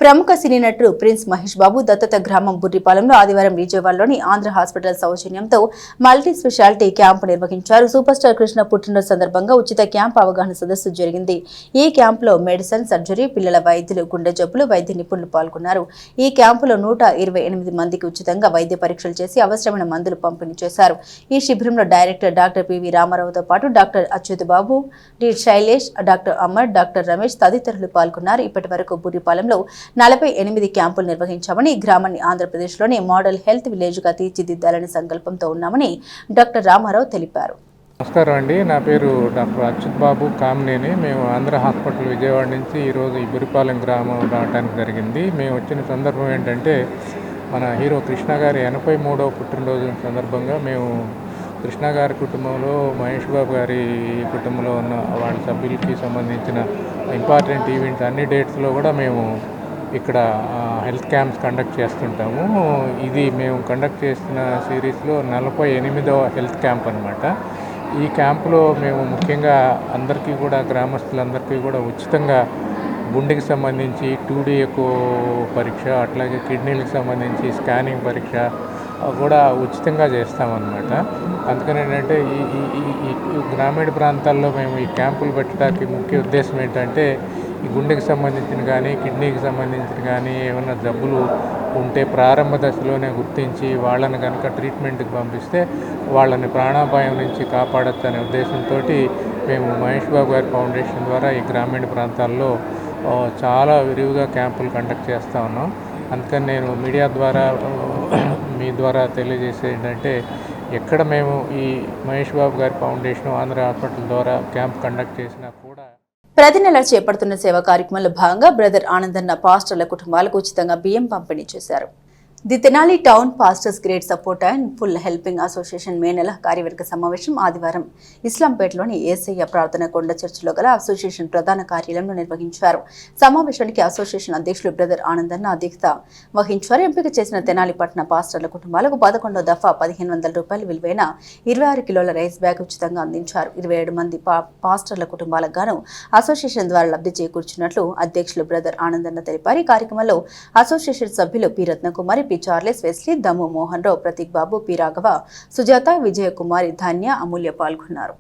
ప్రముఖ సినీ నటుడు ప్రిన్స్ మహేష్ బాబు దత్తత గ్రామం బుర్రిపాలెంలో ఆదివారం విజయవాడలోని ఆంధ్ర హాస్పిటల్ సౌజన్యంతో మల్టీ స్పెషాలిటీ క్యాంపు నిర్వహించారు. సూపర్ స్టార్ కృష్ణ పుట్టినరోజు సందర్భంగా ఉచిత క్యాంప్ అవగాహన సదస్సు జరిగింది. ఈ క్యాంపులో మెడిసిన్, సర్జరీ, పిల్లల వైద్యులు, గుండె జబ్బులు వైద్య నిపుణులు పాల్గొన్నారు. ఈ క్యాంపులో 128 మందికి ఉచితంగా వైద్య పరీక్షలు చేసి అవసరమైన మందులు పంపిణీ చేశారు. ఈ శిబిరంలో డైరెక్టర్ డాక్టర్ పివి రామారావుతో పాటు doctor Achyut Babu, D Sailesh, doctor Amar, doctor Ramesh తదితరులు పాల్గొన్నారు. ఇప్పటి వరకు బుర్రిపాలెంలో 48 క్యాంపులు నిర్వహించామని, గ్రామాన్ని ఆంధ్రప్రదేశ్లోని మోడల్ హెల్త్ విలేజ్గా తీర్చిదిద్దాలనే సంకల్పంతో ఉన్నామని డాక్టర్ రామారావు తెలిపారు. నమస్కారం అండి, నా పేరు డాక్టర్ అచ్యుత్ బాబు కామినేని. మేము ఆంధ్ర హాస్పిటల్ విజయవాడ నుంచి ఈరోజు ఈ బుర్రిపాలెం గ్రామం రావడానికి జరిగింది. మేము వచ్చిన సందర్భం ఏంటంటే మన హీరో కృష్ణ గారి 83వ పుట్టినరోజు సందర్భంగా మేము కృష్ణ గారి కుటుంబంలో, మహేష్ బాబు గారి కుటుంబంలో ఉన్న వాళ్ళ సభ్యులకి సంబంధించిన ఇంపార్టెంట్ ఈవెంట్స్ అన్ని డేట్స్లో కూడా మేము ఇక్కడ హెల్త్ క్యాంప్స్ కండక్ట్ చేస్తుంటాము. ఇది మేము కండక్ట్ చేస్తున్న సిరీస్లో 48వ హెల్త్ క్యాంప్ అనమాట. ఈ క్యాంపులో మేము ముఖ్యంగా అందరికీ కూడా, గ్రామస్తులందరికీ కూడా ఉచితంగా గుండెకి సంబంధించి 2D ఎకో పరీక్ష, అట్లాగే కిడ్నీలకు సంబంధించి స్కానింగ్ పరీక్ష కూడా ఉచితంగా చేస్తామన్నమాట. అందుకని ఏంటంటే ఈ గ్రామీణ ప్రాంతాల్లో మేము ఈ క్యాంపులు పెట్టడానికి ముఖ్య ఉద్దేశం ఏంటంటే ఈ గుండెకి సంబంధించిన కానీ, కిడ్నీకి సంబంధించిన కానీ ఏమైనా జబ్బులు ఉంటే ప్రారంభ దశలోనే గుర్తించి వాళ్ళని కనుక ట్రీట్మెంట్కి పంపిస్తే వాళ్ళని ప్రాణాపాయం నుంచి కాపాడచ్చు అనే ఉద్దేశంతో మేము మహేష్ బాబు గారి ఫౌండేషన్ ద్వారా ఈ గ్రామీణ ప్రాంతాల్లో చాలా విరివిగా క్యాంపులు కండక్ట్ చేస్తూ ఉన్నాం. అందుకని నేను మీడియా ద్వారా మీ ద్వారా తెలియజేసేది ఏంటంటే ఎక్కడ మేము ఈ మహేష్ బాబు గారి ఫౌండేషన్ ఆంధ్ర హాస్పిటల్ ద్వారా క్యాంప్ కండక్ట్ చేసినా కూడా ప్రతి నెల చేపడుతున్న సేవా కార్యక్రమంలో భాగంగా బ్రదర్ ఆనందన్న పాస్టర్ల కుటుంబాలకు ఉచితంగా బియ్యం పంపిణీ చేశారు. The Tenali town pastors great support and full helping association May నెల కార్యవర్గ సమావేశం ఆదివారం ఇస్లాంపేటలోని ఏసయ్య ప్రార్థన కొండ చర్చిలో గల అసోసియేషన్ ప్రధాన కార్యాలయంలో నిర్వహించారు. సమావేశానికి అసోసియేషన్ అధ్యక్షులు బ్రదర్ ఆనందన్న అధ్యక్షత వహించారు. ఎంపిక చేసిన తెనాలి పట్టణ పాస్టర్ల కుటుంబాలకు 11వ దఫా ₹1,500 విలువైన 26 కిలోల రైస్ బ్యాగ్ ఉచితంగా అందించారు. 27 మంది పాస్టర్ల కుటుంబాలకు గాను అసోసియేషన్ ద్వారా లబ్ధి చేకూర్చున్నట్లు అధ్యక్షులు బ్రదర్ ఆనందన్న తెలిపారు. ఈ కార్యక్రమంలో అసోసియేషన్ సభ్యులు P Ratnakumari, P Charles, Wesley, Dammu Mohan Rao, Prateek Babu, P Raghava, Sujatha, Vijayakumari, Dhanya, Amulya పాల్గొన్నారు.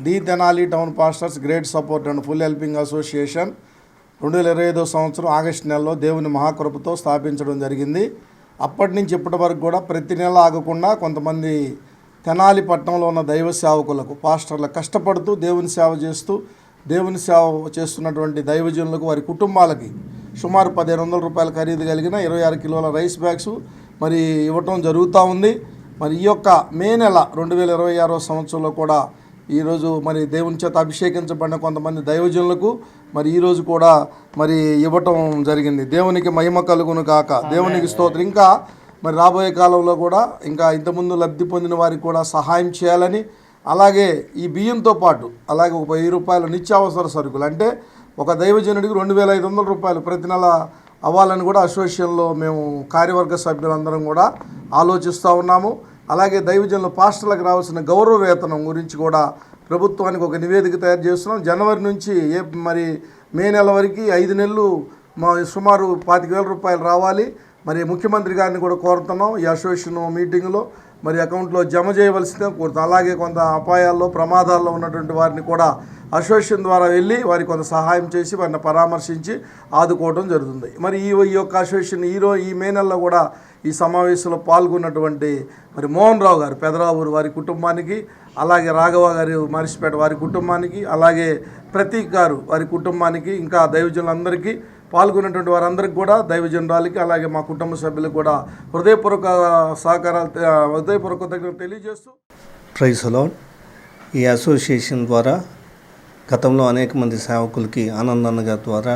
The Tenali town pastors great support and full helping association 2025 సంవత్సరం ఆగస్టు నెలలో దేవుని మహాకృపతో స్థాపించడం జరిగింది. అప్పటి నుంచి ఇప్పటి వరకు కూడా ప్రతి నెల ఆగకుండా కొంతమంది తెనాలి పట్టణంలో ఉన్న దైవ సేవకులకు, పాస్టర్లకు కష్టపడుతూ దేవుని సేవ చేస్తూ దేవుని సేవ చేస్తున్నటువంటి దైవజనులకు, వారి కుటుంబాలకి సుమారు ₹1,500 ఖరీదు కలిగిన 26 కిలోల రైస్ బ్యాగ్స్ మరి ఇవ్వటం జరుగుతూ ఉంది. మరి ఈ యొక్క మే నెల 2026 సంవత్సరంలో కూడా ఈరోజు మరి దేవుని చేత అభిషేకించబడిన కొంతమంది దైవజనులకు మరి ఈరోజు కూడా మరి ఇవ్వటం జరిగింది. దేవునికి మహిమ కలుగును కాక, దేవునికి స్తోత్రం. ఇంకా మరి రాబోయే కాలంలో కూడా ఇంకా ఇంతకుముందు లబ్ధి పొందిన వారికి కూడా సహాయం చేయాలని, అలాగే ఈ బియ్యంతో పాటు అలాగే ₹1,000 నిత్యావసర సరుకులు, అంటే ఒక దైవజనుడికి ₹2,500 ప్రతి నెల అవ్వాలని కూడా అసోసియేషన్లో మేము కార్యవర్గ సభ్యులందరం కూడా ఆలోచిస్తూ ఉన్నాము. అలాగే దైవజనులు పాస్టర్లకు రావాల్సిన గౌరవ వేతనం గురించి కూడా ప్రభుత్వానికి ఒక నివేదిక తయారు చేస్తున్నాం. జనవరి నుంచి మరి మే నెల వరకు 5 నెలలు సుమారు ₹25,000 రావాలి. మరి ముఖ్యమంత్రి గారిని కూడా కోరుతున్నాం ఈ అసోసియేషన్ మీటింగ్లో మరి అకౌంట్లో జమ చేయవలసిందిగా కోరుతాం. అలాగే కొంత అపాయాల్లో, ప్రమాదాల్లో ఉన్నటువంటి వారిని కూడా అసోసియేషన్ ద్వారా వెళ్ళి వారికి కొంత సహాయం చేసి వారిని పరామర్శించి ఆదుకోవడం జరుగుతుంది. మరి ఈ యొక్క అసోసియేషన్ ఈ మే నెలలో కూడా ఈ సమావేశంలో పాల్గొన్నటువంటి మరి మోహన్ రావు గారు పెదరావూరు వారి కుటుంబానికి, అలాగే రాఘవ గారు మరిసిపేట వారి కుటుంబానికి, అలాగే ప్రతీక్ గారు వారి కుటుంబానికి, ఇంకా దైవజనులందరికీ పాల్గొన్నటువంటి వారందరికీ కూడా, దైవజనురాలకి అలాగే మా కుటుంబ సభ్యులకు కూడా హృదయపూర్వక తెలియజేస్తూ ప్రైజ్ లార్డ్. ఈ అసోసియేషన్ ద్వారా గతంలో అనేక మంది సేవకులకి ఆనందన్న గారి ద్వారా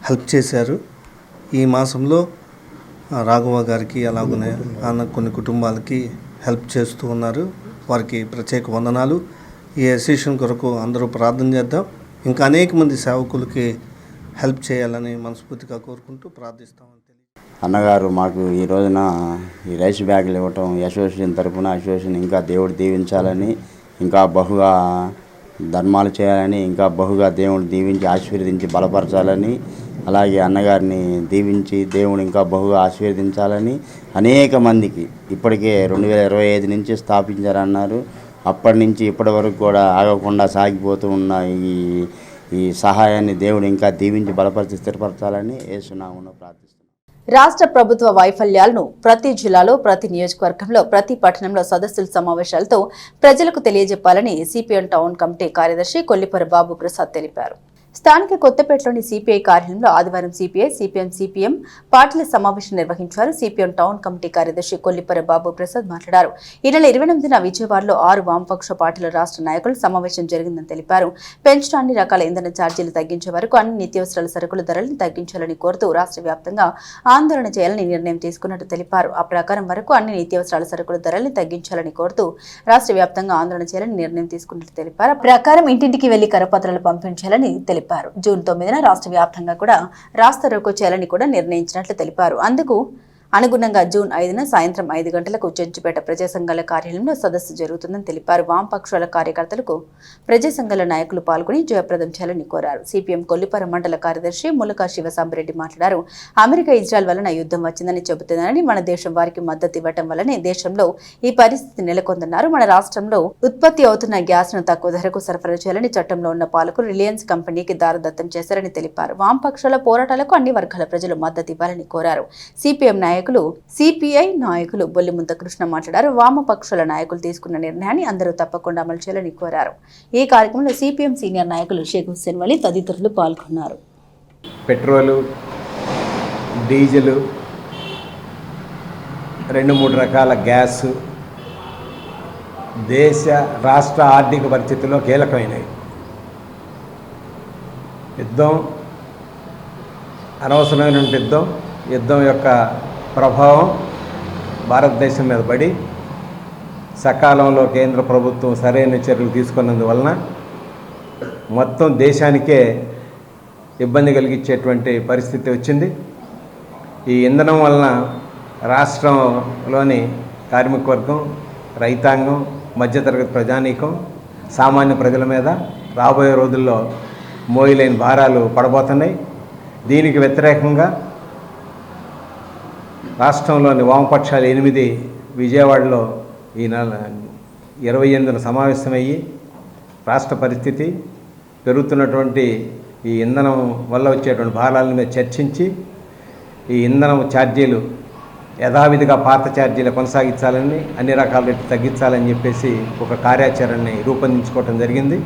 హెల్ప్ చేశారు. ఈ మాసంలో రాఘవ గారికి అలాగనే కొన్ని కుటుంబాలకి హెల్ప్ చేస్తూ ఉన్నారు. వారికి ప్రత్యేక వందనాలు. ఈ అసోసియేషన్ కొరకు అందరూ ప్రార్థన చేద్దాం. ఇంకా అనేక మంది సేవకులకి హెల్ప్ చేయాలని మనస్ఫూర్తిగా కోరుకుంటూ ప్రార్థిస్తామని అన్నగారు మాకు ఈ రోజున ఈ రైస్ బ్యాగులు ఇవ్వటం అసోసియేషన్ తరఫున అసోసియేషన్ ఇంకా దేవుడు దీవించాలని, ఇంకా బహుగా ధర్మాలు చేయాలని, ఇంకా బహుగా దేవుడు దీవించి ఆశీర్వదించి బలపరచాలని, అలాగే అన్నగారిని దీవించి దేవుడు ఇంకా బహుగా ఆశీర్వదించాలని అనేక మందికి ఇప్పటికే 2025 నుంచి స్థాపించారన్నారు. అప్పటి నుంచి ఇప్పటి వరకు కూడా ఆగకుండా సాగిపోతూ ఉన్న ఈ సహాయాన్ని దేవుడు ఇంకా దీవించి బలపరిచి స్థిరపరచాలని యేసునామమున ప్రార్థిస్తున్నాను. రాష్ట్ర ప్రభుత్వ వైఫల్యాలను ప్రతి జిల్లాలో, ప్రతి నియోజకవర్గంలో, ప్రతి పట్టణంలో సదస్సుల సమావేశాలతో ప్రజలకు తెలియజెప్పాలని సిపిఎం టౌన్ కమిటీ కార్యదర్శి కొల్లిపర బాబు ప్రసాద్ తెలిపారు. స్థానిక కొత్తపేటలోని సిపిఐ కార్యాలయంలో ఆదివారం సిపిఐ, సిపిఎం పార్టీల సమావేశం నిర్వహించారు. సిపిఎం టౌన్ కమిటీ కార్యదర్శి కొల్లిపర బాబు ప్రసాద్ మాట్లాడారు. ఈ నెల 28న విజయవాడలో 6 వామపక్ష పార్టీల రాష్ట్ర నాయకుల సమావేశం జరిగిందని తెలిపారు. పెంచిన అన్ని రకాల ఇంధన ఛార్జీలు తగ్గించే వరకు అన్ని నిత్యావసరాల సరుకుల ధరలను తగ్గించాలని కోరుతూ రాష్ట్ర వ్యాప్తంగా ఆందోళన చేయాలని నిర్ణయం తీసుకున్నట్టు తెలిపారు. ఆ ప్రకారం వరకు అన్ని నిత్యావసరాల సరుకుల ధరలను తగ్గించాలని కోరుతూ రాష్ట్ర వ్యాప్తంగా ఆందోళన చేయాలని నిర్ణయం తీసుకున్నట్టు తెలిపారు. ఆ ప్రకారం ఇంటింటికి వెళ్లి కరపత్రాలు పంపించాలని తెలిపారు. జూన్ 9న రాష్ట్ర వ్యాప్తంగా కూడా రాస్తా రోకో చేయాలని కూడా నిర్ణయించినట్లు తెలిపారు. అందుకు అనుగుణంగా జూన్ 5న సాయంత్రం 5 గంటలకు చెంచుపేట ప్రజా సంఘాల కార్యాలయంలో సదస్సు జరుగుతుందని తెలిపారు. వామపక్షాల కార్యకర్తలకు ప్రజా సంఘాల నాయకులు పాల్గొని జయప్రదం చేయాలని కోరారు. సిపిఎం కొల్లిపర మండల కార్యదర్శి ములకా శివసాంబరెడ్డి మాట్లాడారు. అమెరికా ఇజ్రాయెల్ వలన యుద్ధం వచ్చిందని చెబుతున్నారని, మన దేశం వారికి మద్దతు ఇవ్వటం వల్లనే దేశంలో ఈ పరిస్థితి నెలకొందన్నారు. మన రాష్ట్రంలో ఉత్పత్తి అవుతున్న గ్యాస్ ను తక్కువ ధరకు సరఫరా చేయాలని చట్టంలో ఉన్న పాలకు రిలయన్స్ కంపెనీకి దారదత్తం చేశారని తెలిపారు. వామపక్షాల పోరాటాలకు అన్ని వర్గాల ప్రజలు మద్దతు ఇవ్వాలని కోరారు. సిపిఐ నాయకులు బొల్లిముంత కృష్ణ మాట్లాడారు. వామపక్షాల నాయకులు తీసుకున్న నిర్ణయాన్ని అందరూ తప్పకుండా అమలు చేయాలని కోరారు. ఈ కార్యక్రమంలో సిపిఎం సీనియర్ నాయకులు షేక్ హుస్సేన్ వలి తదితరులు పాల్గొన్నారు. పెట్రోలు, డీజిల్, 2-3 రకాల గ్యాస్ దేశ రాష్ట్ర ఆర్థిక పరిస్థితుల్లో కీలకమైనవి. యుద్ధం అనవసరమైన యుద్ధం యొక్క ప్రభావం భారతదేశం మీద పడి సకాలంలో కేంద్ర ప్రభుత్వం సరైన చర్యలు తీసుకున్నందువలన మొత్తం దేశానికే ఇబ్బంది కలిగించేటువంటి పరిస్థితి వచ్చింది. ఈ ఇంధనం వలన రాష్ట్రంలోని కార్మిక వర్గం, రైతాంగం, మధ్యతరగతి ప్రజానీకం, సామాన్య ప్రజల మీద రాబోయే రోజుల్లో మోయలేని భారాలు పడబోతున్నాయి. దీనికి వ్యతిరేకంగా రాష్ట్రంలోని వామపక్షాలు 8 విజయవాడలో ఈ నెల 28న సమావేశమయ్యి రాష్ట్ర పరిస్థితి, పెరుగుతున్నటువంటి ఈ ఇంధనం వల్ల వచ్చేటువంటి భారాల మీద చర్చించి ఈ ఇంధనం ఛార్జీలు యథావిధిగా పాత ఛార్జీలు కొనసాగించాలని, అన్ని రకాల రేట్లు తగ్గించాలని చెప్పేసి ఒక కార్యాచరణని రూపొందించుకోవటం జరిగింది.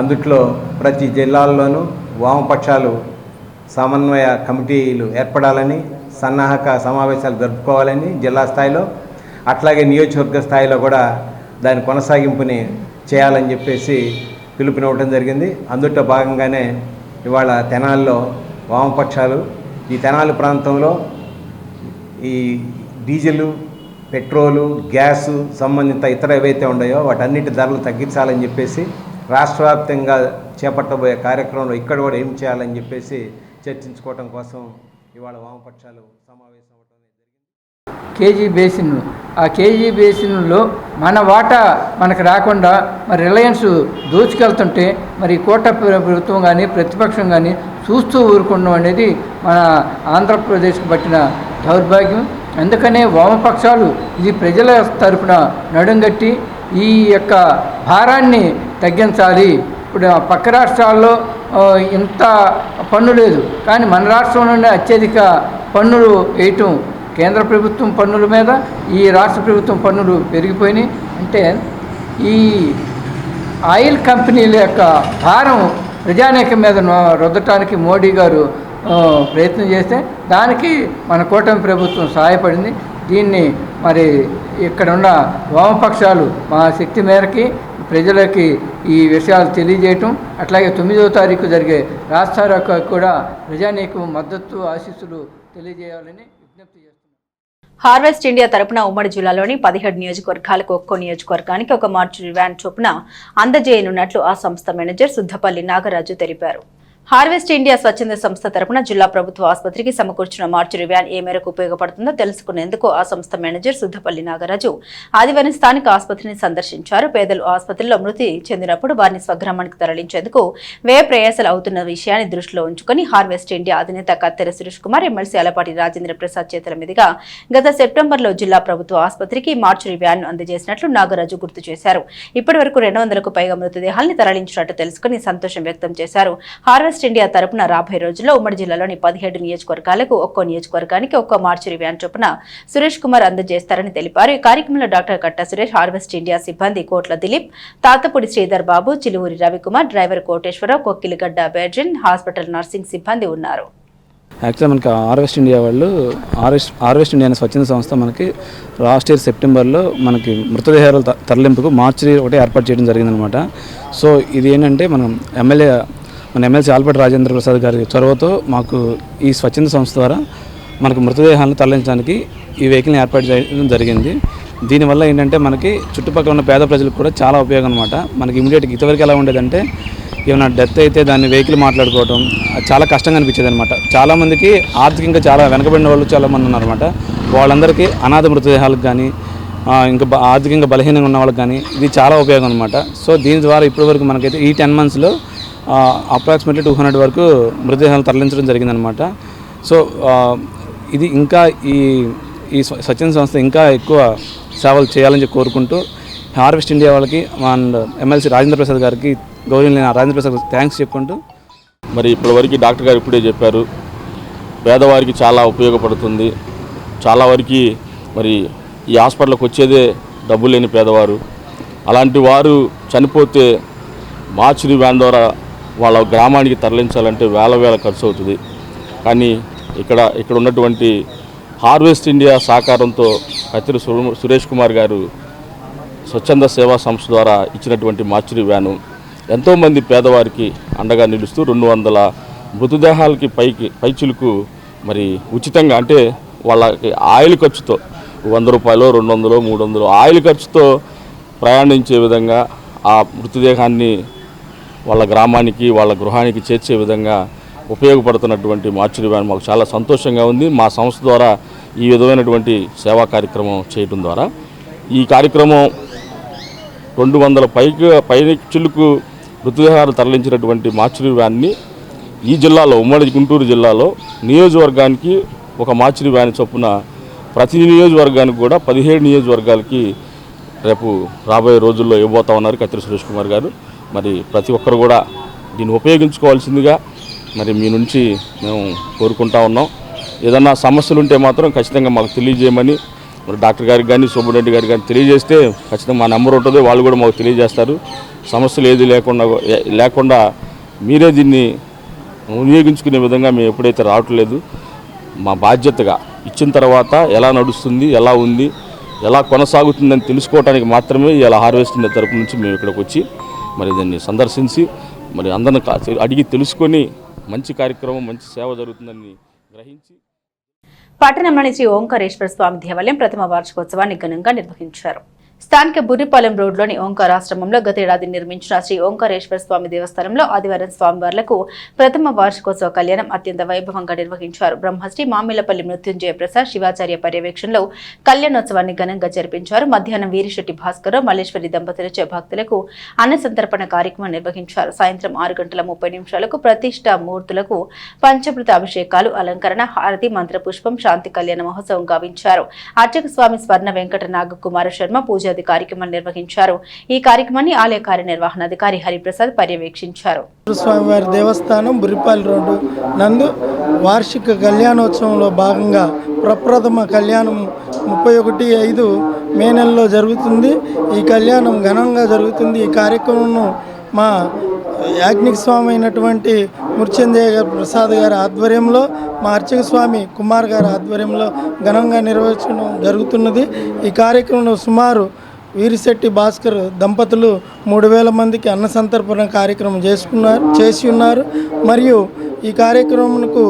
అందుట్లో ప్రతి జిల్లాల్లోనూ వామపక్షాలు సమన్వయ కమిటీలు ఏర్పడాలని, సన్నాహక సమావేశాలు జరుపుకోవాలని జిల్లా స్థాయిలో, అట్లాగే నియోజకవర్గ స్థాయిలో కూడా దాని కొనసాగింపుని చేయాలని చెప్పేసి పిలుపునివ్వడం జరిగింది. అందులో భాగంగానే ఇవాళ తెనాలిలో వామపక్షాలు ఈ తెనాలి ప్రాంతంలో ఈ డీజిల్, పెట్రోలు, గ్యాసు సంబంధిత ఇతర ఏవైతే ఉన్నాయో వాటన్నిటి ధరలు తగ్గించాలని చెప్పేసి రాష్ట్ర వ్యాప్తంగా చేపట్టబోయే కార్యక్రమంలో ఇక్కడ కూడా ఏం చేయాలని చెప్పేసి చర్చించుకోవటం కోసం ఇవాళ వామపక్షాలు సమావేశం అవడం జరిగింది. కేజీ బేసిన్, ఆ కేజీ బేసిన్లో మన వాటా మనకు రాకుండా మరి రిలయన్స్ దోచుకెళ్తుంటే మరి కోట ప్రభుత్వం కానీ ప్రతిపక్షం కానీ చూస్తూ ఊరుకోవడం అనేది మన ఆంధ్రప్రదేశ్కు పట్టిన దౌర్భాగ్యం. అందుకనే వామపక్షాలు ఇది ప్రజల తరపున నడుంగట్టి ఈ యొక్క భారాన్ని తగ్గించాలి. ఇప్పుడు పక్క రాష్ట్రాల్లో ఇంత పన్ను లేదు, కానీ మన రాష్ట్రంలోనే అత్యధిక పన్నులు వేయటం కేంద్ర ప్రభుత్వం పన్నుల మీద ఈ రాష్ట్ర ప్రభుత్వం పన్నులు పెరిగిపోయినాయి. అంటే ఈ ఆయిల్ కంపెనీల యొక్క భారం ప్రజానీకం మీద రుద్దటానికి మోడీ గారు ప్రయత్నం చేస్తే దానికి మన కూటమి ప్రభుత్వం సహాయపడింది. దీన్ని మరి ఇక్కడ ఉన్న వామపక్షాలు మా శక్తి మేరకి ప్రజలకి ఈ విషయాలు తెలియజేయటం, అట్లాగే 9వ తారీఖు జరిగే రాష్ట్రాలకు కూడా ప్రజానీకం మద్దతు ఆశీస్సులు తెలియజేయాలని విజ్ఞప్తి చేస్తున్నాం. హార్వెస్ట్ ఇండియా తరపున ఉమ్మడి జిల్లాలోని 17 నియోజకవర్గాలకు ఒక్కో నియోజకవర్గానికి ఒక మార్చురీ వ్యాన్ చొప్పున అందజేయనున్నట్లు ఆ సంస్థ మేనేజర్ సుద్దపల్లి నాగరాజు తెలిపారు. హార్వెస్ట్ ఇండియా స్వచ్ఛంద సంస్థ తరపున జిల్లా ప్రభుత్వ ఆసుపత్రికి సమకూర్చిన మార్చురీ వ్యాన్ ఏ మేరకు ఉపయోగపడుతుందో తెలుసుకునేందుకు ఆ సంస్థ మేనేజర్ సుద్దపల్లి నాగరాజు ఆదివారం స్థానిక ఆసుపత్రిని సందర్శించారు. పేదలు ఆసుపత్రిలో మృతి చెందినప్పుడు వారిని స్వగ్రామానికి తరలించేందుకు వ్యయ ప్రయాసాలు అవుతున్న విషయాన్ని దృష్టిలో ఉంచుకుని హార్వెస్ట్ ఇండియా అధినేత కత్తెర సురేష్ కుమార్, ఎమ్మెల్సీ అలపాటి రాజేంద్ర ప్రసాద్ చేతుల మీదుగా గత సెప్టెంబర్లో జిల్లా ప్రభుత్వ ఆసుపత్రికి మార్చురీ వ్యాన్ అందజేసినట్లు నాగరాజు గుర్తు చేశారు. ఇప్పటి వరకు 200కు పైగా మృతదేహాల్ని తరలించినట్టు తెలుసుకుని సంతోషం వ్యక్తం చేశారు. హార్వెస్ట్ ఇండియా తరపున రాబోయే రోజుల్లో ఉమ్మడి జిల్లాలోని 17 నియోజకవర్గాలకు ఒక్కో నియోజకవర్గానికి ఒక్కో మార్చురీ వ్యాన్ చొప్పున సురేష్ కుమార్ అందజేస్తారని తెలిపారు. ఈ కార్యక్రమంలో doctor Katta Suresh, Harvest India సిబ్బంది Kotla Dilip, Tatapudi Sridhar Babu, Chiluvuri Ravikumar, driver Koteswararao, Kokkiligadda Berjin, hospital nursing సిబ్బంది ఉన్నారు. యాక్చువల్గా మనకి హార్వెస్ట్ ఇండియా వాళ్ళు హార్వెస్ట్ ఇండియా అనే స్వచ్ఛంద సంస్థ మనకి లాస్ట్ ఇయర్ సెప్టెంబర్లో మనకి మృతదేహాల తరలింపుకు మార్చురీ ఒకటి ఏర్పాటు చేయడం జరిగిందనమాట. సో ఇది ఏంటంటే మన ఎమ్మెల్సీ ఆల్పటి రాజేంద్ర ప్రసాద్ గారి చొరవతో మాకు ఈ స్వచ్ఛంద సంస్థ ద్వారా మనకు మృతదేహాలను తరలించడానికి ఈ వెహికల్ని ఏర్పాటు చేయడం జరిగింది. దీనివల్ల ఏంటంటే మనకి చుట్టుపక్కల ఉన్న పేద ప్రజలకు కూడా చాలా ఉపయోగం అనమాట. మనకి ఇమీడియట్గా ఇంతవరకు ఎలా ఉండేదంటే ఏమైనా డెత్ అయితే దాన్ని వెహికల్ మాట్లాడుకోవడం చాలా కష్టంగా అనిపించేది అనమాట. చాలామందికి ఆర్థికంగా చాలా వెనకబడిన వాళ్ళు చాలామంది ఉన్నారన్నమాట. వాళ్ళందరికీ అనాథ మృతదేహాలకు కానీ ఇంకా ఆర్థికంగా బలహీనంగా ఉన్న వాళ్ళకి కానీ ఇది చాలా ఉపయోగం అనమాట. సో దీని ద్వారా ఇప్పటివరకు మనకైతే ఈ 10 monthsలో అప్రాక్సిమేట్లీ 200 వరకు మృతదేహాలు తరలించడం జరిగిందనమాట. సో ఇది ఇంకా ఈ స్వచ్ఛంద సంస్థ ఇంకా ఎక్కువ సేవలు చేయాలని కోరుకుంటూ హార్వెస్ట్ ఇండియా వాళ్ళకి అండ్ ఎమ్మెల్సీ రాజేంద్ర ప్రసాద్ గారికి గౌరవనీయ రాజేంద్ర ప్రసాద్ థ్యాంక్స్ చెప్పుకుంటూ మరి ఇప్పటివరకు డాక్టర్ గారు ఇప్పుడే చెప్పారు, పేదవారికి చాలా ఉపయోగపడుతుంది. చాలా వరకు మరి ఈ హాస్పిటల్కి వచ్చేదే డబ్బు లేని పేదవారు. అలాంటి వారు చనిపోతే మార్చురీ వ్యాన్ ద్వారా వాళ్ళ గ్రామానికి తరలించాలంటే వేల ఖర్చు అవుతుంది. కానీ ఇక్కడ ఉన్నటువంటి హార్వెస్ట్ ఇండియా సహకారంతో కత్తిరి సురేష్ కుమార్ గారు స్వచ్ఛంద సేవా సంస్థ ద్వారా ఇచ్చినటువంటి మార్చురీ వ్యాను ఎంతోమంది పేదవారికి అండగా నిలుస్తూ 200 మృతదేహాలకి పైచిలుకు మరి ఉచితంగా, అంటే వాళ్ళకి ఆయిల్ ఖర్చుతో 100 రూపాయలు 200 300 ఆయిల్ ఖర్చుతో ప్రయాణించే విధంగా ఆ మృతదేహాన్ని వాళ్ళ గ్రామానికి వాళ్ళ గృహానికి చేర్చే విధంగా ఉపయోగపడుతున్నటువంటి మార్చురీ వ్యాన్ మాకు చాలా సంతోషంగా ఉంది. మా సంస్థ ద్వారా ఈ విధమైనటువంటి సేవా కార్యక్రమం చేయడం ద్వారా ఈ కార్యక్రమం 200 పైచిలుకు మృతదేహాలు తరలించినటువంటి మార్చురీ వ్యాన్ని ఈ జిల్లాలో ఉమ్మడి గుంటూరు జిల్లాలో నియోజకవర్గానికి ఒక మార్చురీ వ్యాన్ చొప్పున ప్రతి నియోజకవర్గానికి కూడా 17 నియోజకవర్గాలకి రేపు రాబోయే రోజుల్లో ఇవ్వబోతా ఉన్నారు కత్తిరి సురేష్ కుమార్ గారు. మరి ప్రతి ఒక్కరు కూడా దీన్ని ఉపయోగించుకోవాల్సిందిగా మరి మీ నుంచి మేము కోరుకుంటా ఉన్నాం. ఏదన్నా సమస్యలు ఉంటే మాత్రం ఖచ్చితంగా మాకు తెలియజేయమని మరి డాక్టర్ గారికి కానీ సూపరింటెండెంట్ గారికి కానీ తెలియజేస్తే ఖచ్చితంగా మా నెంబర్ ఉంటుంది, వాళ్ళు కూడా మాకు తెలియజేస్తారు. సమస్యలు ఏది లేకుండా మీరే దీన్ని వినియోగించుకునే విధంగా మేము ఎప్పుడైతే రావట్లేదు మా బాధ్యతగా ఇచ్చిన తర్వాత ఎలా నడుస్తుంది, ఎలా ఉంది, ఎలా కొనసాగుతుందని తెలుసుకోవడానికి మాత్రమే ఇలా హార్వెస్ట్ ఇండియా తరపు నుంచి మేము ఇక్కడికి వచ్చి మరి దీన్ని సందర్శించి మరి అందరిని అడిగి తెలుసుకొని మంచి కార్యక్రమం, మంచి సేవ జరుగుతుందని గ్రహించి పట్టణంలోని శ్రీ ఓంకారేశ్వర స్వామి దేవాలయం ప్రథమ వార్షికోత్సవాన్ని ఘనంగా నిర్వహించారు. స్థానిక బుర్రిపాలెం రోడ్లోని ఓంకారాశ్రమంలో గత ఏడాది నిర్మించిన శ్రీ ఓంకారేశ్వర స్వామి దేవస్థానంలో ఆదివారం స్వామివార్లకు ప్రథమ వార్షికోత్సవ కళ్యాణం అత్యంత వైభవంగా నిర్వహించారు. బ్రహ్మశ్రీ మామిళ్లపల్లి మృత్యుంజయ ప్రసాద్ శివాచార్య పర్యవేక్షణలో కళ్యాణోత్సవాన్ని ఘనంగా జరిపించారు. మధ్యాహ్నం వీరిశెట్టి భాస్కర్ మల్లేశ్వరి దంపతులచే భక్తులకు అన్న సంతర్పణ కార్యక్రమం నిర్వహించారు. సాయంత్రం 6:30 ప్రతిష్ఠ మూర్తులకు పంచమృత అభిషేకాలు, అలంకరణ, హారతి, మంత్రపుష్పం, శాంతి కళ్యాణ మహోత్సవం గావించారు. అర్చక స్వామి స్వర్ణ వెంకట నాగకుమార శర్మ పూజాది కార్యక్రమాలు నిర్వహించారు. ఈ కార్యక్రమాన్ని ఆలయ కార్యనిర్వహణాధికారి హరిప్రసాద్ పర్యవేక్షించారు. స్వామివారి దేవస్థానం బుర్రిపాలెం రోడ్డు నందు వార్షిక కళ్యాణోత్సవంలో భాగంగా ప్రప్రథమ కళ్యాణం 31/5 మే నెలలో జరుగుతుంది. ఈ కళ్యాణం ఘనంగా జరుగుతుంది. ఈ కార్యక్రమంను మా యాజ్ఞిక స్వామి అయినటువంటి ముర్చందేయ ప్రసాద్ గారి ఆధ్వర్యంలో, మా అర్చక స్వామి కుమార్ గారి ఆధ్వర్యంలో ఘనంగా నిర్వహించడం జరుగుతున్నది. ఈ కార్యక్రమంలో సుమారు వీరిశెట్టి భాస్కర్ దంపతులు 3000 మందికి అన్న సంతర్పణ కార్యక్రమం చేసి ఉన్నారు. మరియు ఈ కార్యక్రమంకు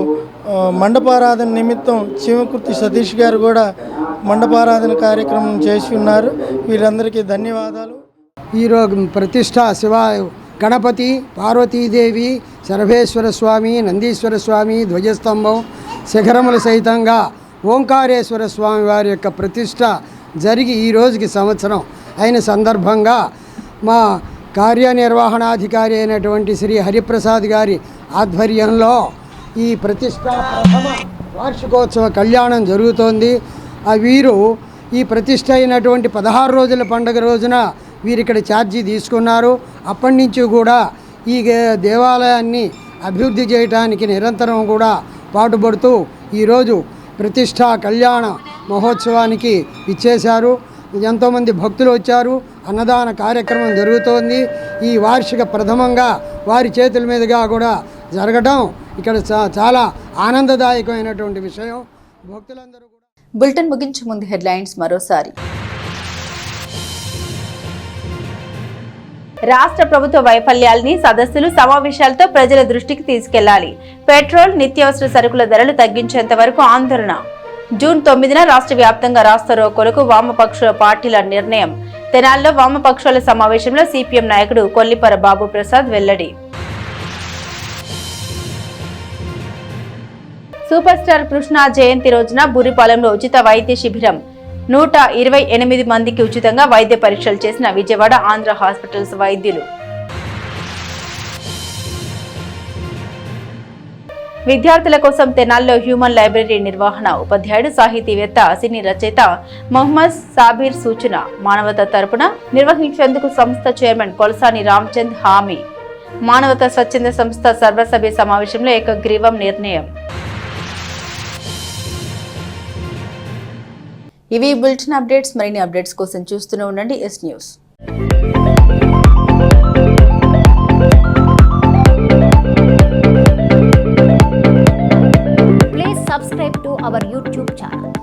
మండపారాధన నిమిత్తం చీమకుర్తి సతీష్ గారు కూడా మండపారాధన కార్యక్రమం చేసి ఉన్నారు. వీరందరికీ ధన్యవాదాలు. ఈరోజు ప్రతిష్ట శివ గణపతి, పార్వతీదేవి, సర్వేశ్వర స్వామి, నందీశ్వర స్వామి, ధ్వజస్తంభం, శిఖరములు సహితంగా ఓంకారేశ్వర స్వామి వారి యొక్క ప్రతిష్ట జరిగి ఈ రోజుకి సంవత్సరం అయిన సందర్భంగా మా కార్యనిర్వహణాధికారి అయినటువంటి శ్రీ హరిప్రసాద్ గారి ఆధ్వర్యంలో ఈ ప్రతిష్ట ప్రథమ వార్షికోత్సవ కళ్యాణం జరుగుతోంది. వీరు ఈ ప్రతిష్ట అయినటువంటి 16 రోజుల పండుగ రోజున వీరు ఇక్కడ ఛార్జీ తీసుకున్నారు. అప్పటి నుంచి కూడా ఈ దేవాలయాన్ని అభివృద్ధి చేయడానికి నిరంతరం కూడా పాటుపడుతూ ఈరోజు ప్రతిష్ఠా కళ్యాణ మహోత్సవానికి ఇచ్చేశారు. ఎంతోమంది భక్తులు వచ్చారు. అన్నదాన కార్యక్రమం జరుగుతోంది. ఈ వార్షిక ప్రథమంగా వారి చేతుల మీదుగా కూడా జరగడం ఇక్కడ చాలా ఆనందదాయకమైనటువంటి విషయం. భక్తులందరూ కూడా. బులెటిన్ ముగించే ముందు హెడ్లైన్స్ మరోసారి. రాష్ట్ర ప్రభుత్వ వైఫల్యాల్ని సదస్సులు, సమావేశాలతో ప్రజల దృష్టికి తీసుకెళ్లాలి. పెట్రోల్, నిత్యావసర సరుకుల ధరలు తగ్గించేంత వరకు ఆందోళన. జూన్ 9న రాష్ట్ర వ్యాప్తంగా రాస్తారోకోలకు వామపక్ష పార్టీల నిర్ణయం. తెనాలిలో వామపక్షాల సమావేశంలో సిపిఎం నాయకుడు కొల్లిపర బాబు ప్రసాద్ వెల్లడి. సూపర్ స్టార్ కృష్ణ జయంతి రోజున బురిపాలెంలో ఉచిత వైద్య శిబిరం. 128 మందికి ఉచితంగా వైద్య పరీక్షలు చేసిన విజయవాడ ఆంధ్ర హాస్పిటల్స్ వైద్యులు. విద్యార్థుల కోసం తెనాల్లో హ్యూమన్ లైబ్రరీ నిర్వహణ. ఉపాధ్యాయుడు, సాహితీవేత్త, సినీ రచయిత మొహమ్మద్ సాబీర్ సూచన. మానవతా తరపున నిర్వహించేందుకు సంస్థ చైర్మన్ కొలసాని రామచంద్ హామీ. మానవతా స్వచ్ఛంద సంస్థ సర్వసభ్య సమావేశంలో ఏకగ్రీవం నిర్ణయం. ఇవి బులెటిన్ అప్డేట్స్. మరిన్ని అప్డేట్స్ కోసం చూస్తూనే ఉండండి yes news. Please subscribe to our YouTube channel.